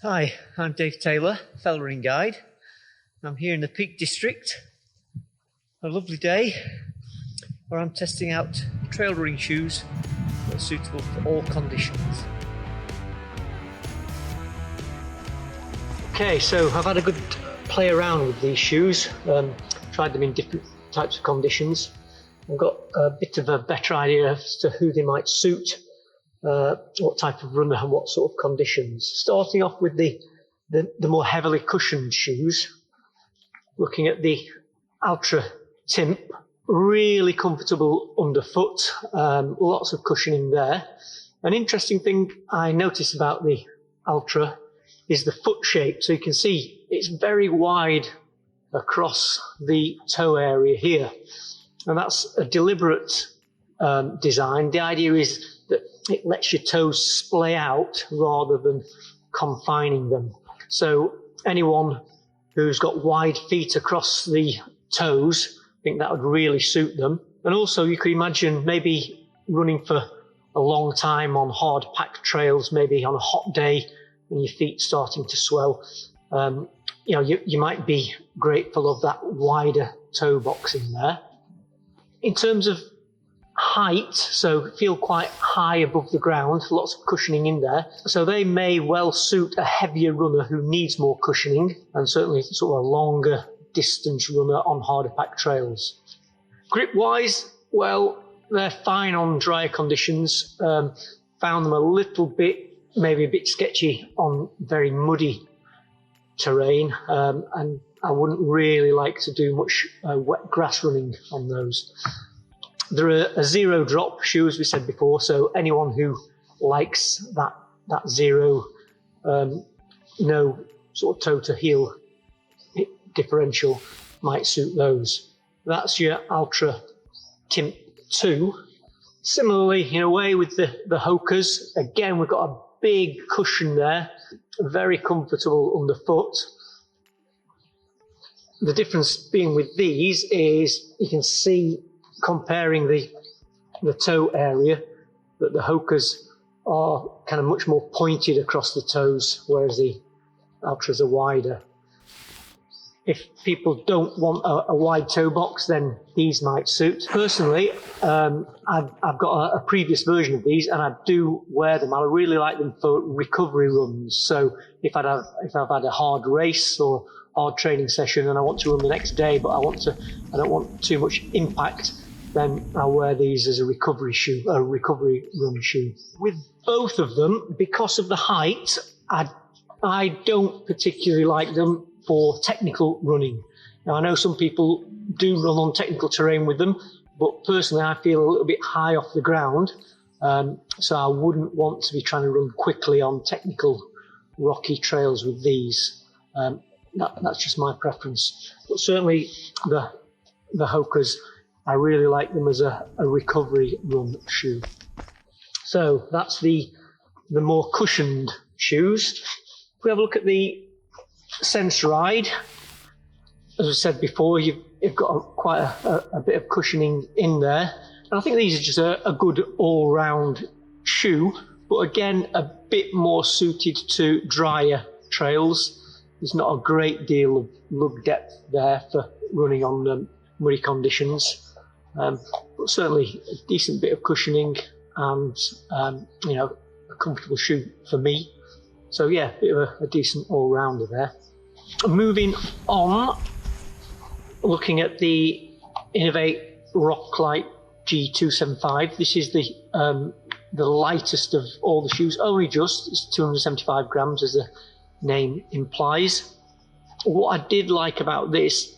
Hi, I'm Dave Taylor, Fell Running Guide. I'm here in the Peak District. A lovely day where I'm testing out trail running shoes that are suitable for all conditions. Okay, so I've had a good play around with these shoes, tried them in different types of conditions. I've got a bit of a better idea as to who they might suit, what type of runner and what sort of conditions. Starting off with the more heavily cushioned shoes, looking at the Ultra Timp, really comfortable underfoot, lots of cushioning there. An interesting thing I noticed about the Ultra is the foot shape. So you can see it's very wide across the toe area here. And that's a deliberate design. The idea is that it lets your toes splay out rather than confining them. So anyone who's got wide feet across the toes, I think that would really suit them. And also you could imagine maybe running for a long time on hard packed trails, maybe on a hot day when your feet starting to swell. You might be grateful of that wider toe box in there. In terms of height, so feel quite high above the ground, lots of cushioning in there. So they may well suit a heavier runner who needs more cushioning, and certainly sort of a longer distance runner on harder packed trails. Grip-wise, well, they're fine on drier conditions. Found them a little bit, maybe a bit sketchy on very muddy terrain, and I wouldn't really like to do much wet grass running on those. They're a zero drop shoe, as we said before, so anyone who likes that zero, no sort of toe to heel differential might suit those. That's your Ultra Timp 2. Similarly, in a way, with the Hokas, again, we've got a big cushion there, very comfortable underfoot. The difference being with these is you can see, comparing the toe area, that the Hokas are kind of much more pointed across the toes, whereas the Ultras are wider. If people don't want a wide toe box, then these might suit. Personally, I've got a previous version of these, and I do wear them. I really like them for recovery runs. So if I've had a hard race or hard training session and I want to run the next day, but I don't want too much impact, then I'll wear these as a recovery shoe, a recovery run shoe. With both of them, because of the height, I don't particularly like them for technical running. Now, I know some people do run on technical terrain with them, but personally I feel a little bit high off the ground, so I wouldn't want to be trying to run quickly on technical rocky trails with these. That's just my preference. But certainly the Hokas, I really like them as a recovery run shoe. So that's the more cushioned shoes. If we have a look at the Sense Ride, as I said before, you've got quite a bit of cushioning in there. And I think these are just a good all-round shoe, but again, a bit more suited to drier trails. There's not a great deal of lug depth there for running on muddy conditions. But certainly a decent bit of cushioning and a comfortable shoe for me. So yeah, a bit of a decent all-rounder there. Moving on, looking at the Innovate Rock-Like G27. This is the lightest of all the shoes, only just, it's 275 grams as the name implies. What I did like about this,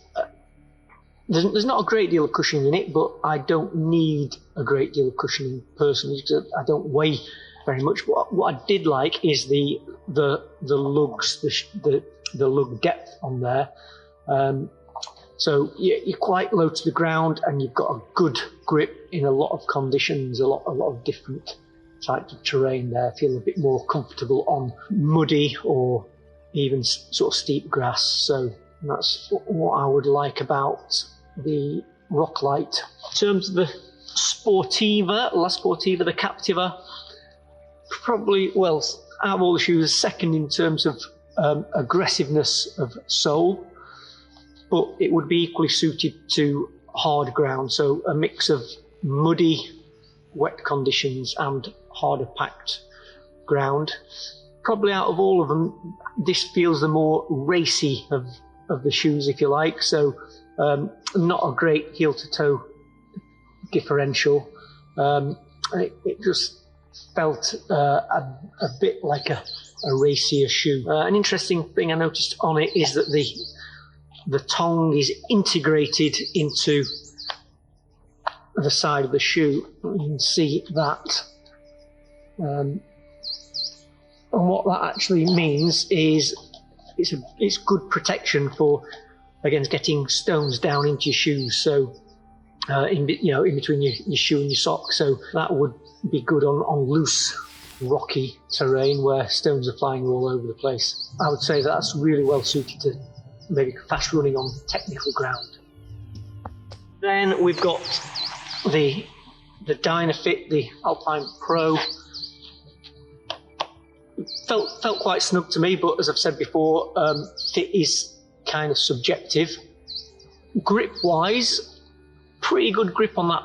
there's not a great deal of cushioning in it, but I don't need a great deal of cushioning personally because I don't weigh very much. But what I did like is the lugs, the lug depth on there. So you're quite low to the ground, and you've got a good grip in a lot of conditions, a lot of different types of terrain there. Feel a bit more comfortable on muddy or even sort of steep grass. So that's what I would like about the Rock-Lite. In terms of the Sportiva, La Sportiva, the Captiva, probably, well, out of all the shoes, second in terms of aggressiveness of sole, but it would be equally suited to hard ground, so a mix of muddy, wet conditions and harder packed ground. Probably out of all of them, this feels the more racy of the shoes, if you like, so not a great heel to toe differential. It just felt a bit like a racier shoe. An interesting thing I noticed on it is that the tongue is integrated into the side of the shoe. You can see that. And what that actually means is it's good protection against getting stones down into your shoes. So in between your shoe and your sock. So that would be good on loose, rocky terrain where stones are flying all over the place. I would say that's really well suited to maybe fast running on technical ground. Then we've got the Dynafit, the Alpine Pro. Felt quite snug to me, but as I've said before, fit is kind of subjective. Grip-wise, pretty good grip on that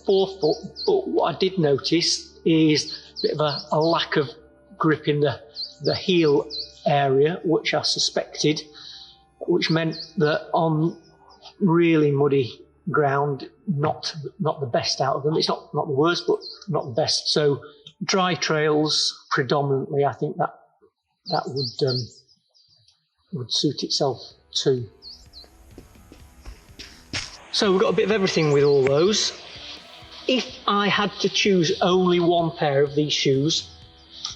forefoot, but what I did notice is a bit of a lack of grip in the heel area, which I suspected, which meant that on really muddy ground, not the best out of them. It's not the worst, but not the best. So dry trails predominantly, I think that would suit itself too. So we've got a bit of everything with all those. If I had to choose only one pair of these shoes,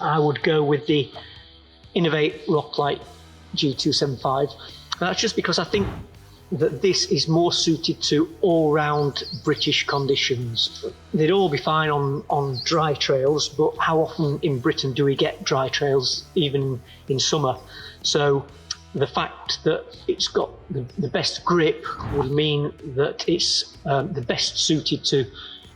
I would go with the Innovate Rock-Like G27. That's just because I think that this is more suited to all-round British conditions. They'd all be fine on dry trails, but how often in Britain do we get dry trails, even in summer? So the fact that it's got the best grip would mean that it's the best suited to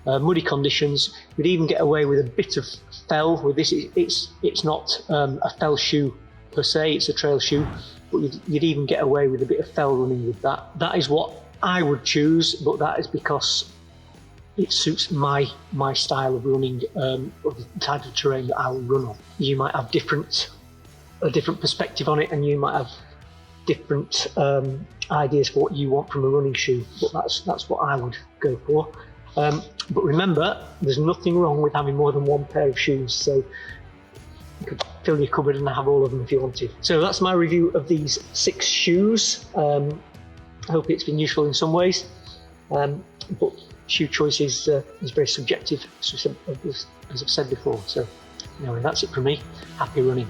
muddy conditions. We'd even get away with a bit of fell with this. It's not a fell shoe per se, it's a trail shoe, but you'd even get away with a bit of fell running with that. That is what I would choose, but that is because it suits my style of running, or the type of terrain that I will run on. You might have a different perspective on it, and you might have different ideas for what you want from a running shoe, but that's what I would go for. But remember, there's nothing wrong with having more than one pair of shoes, so you could fill your cupboard and have all of them if you wanted. So that's my review of these 6 shoes. I hope it's been useful in some ways, but shoe choice is very subjective, as I've said before. So anyway, that's it from me. Happy running.